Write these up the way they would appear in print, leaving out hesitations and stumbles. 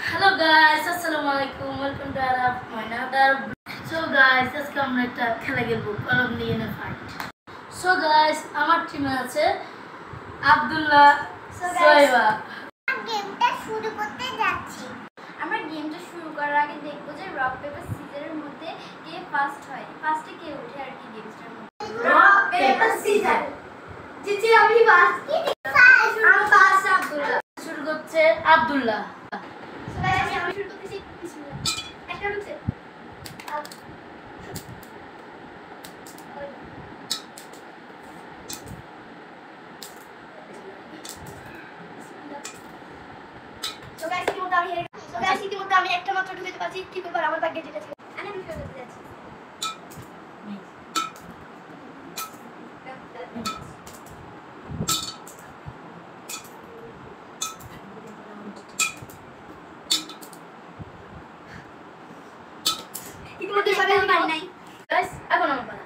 Hello guys, Assalamualaikum. Welcome to another. So guys, আজকে আমরা একটা খেলা খেলবো কলম নিয়ে না ফাইট. So guys, আমার টিমে আছে আব্দুল্লাহ, সোহেবা. গেমটা শুরু করতে যাচ্ছি। আমরা গেমটা শুরু করার আগে দেখবো যে রক পেপার সিজারের মধ্যে কে ফার্স্ট হয়। ফার্স্টে কে ওঠে আর কি গেমটার মধ্যে। Rock paper scissor. জিজি আমি ফার্স্ট কি? আমি ফার্স্ট আব্দুল্লাহ। শুরু করছে আব্দুল্লাহ. আমি শুরু করতেছি। একটা ঢুকছে। ইতিমধ্যে আমি একটা মাত্র ঢুকতে পারছি। কি ব্যাপার আমার ভাগ্যে যেটা ছিল। আমি ঢুকে যাচ্ছি। ইতিমধ্যে সবাই পারি নাই। গাইস, এখন আমার পালা.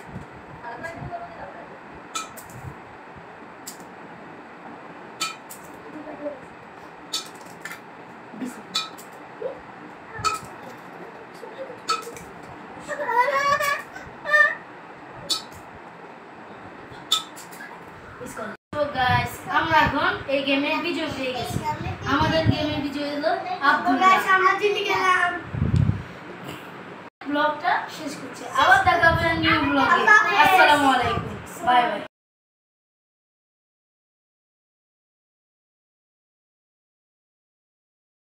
So guys, আমরা এখন এই গেমের বিজয় পেয়ে গেছি. আমাদের গেমের বিজয় হলো আব্দুল্লাহ. গাইস আমরা জিতে গেলাম। ব্লগটা শেষ করছি. আবার দেখা হবে নিউ ব্লগে. আসসালামু আলাইকুম. Bye bye.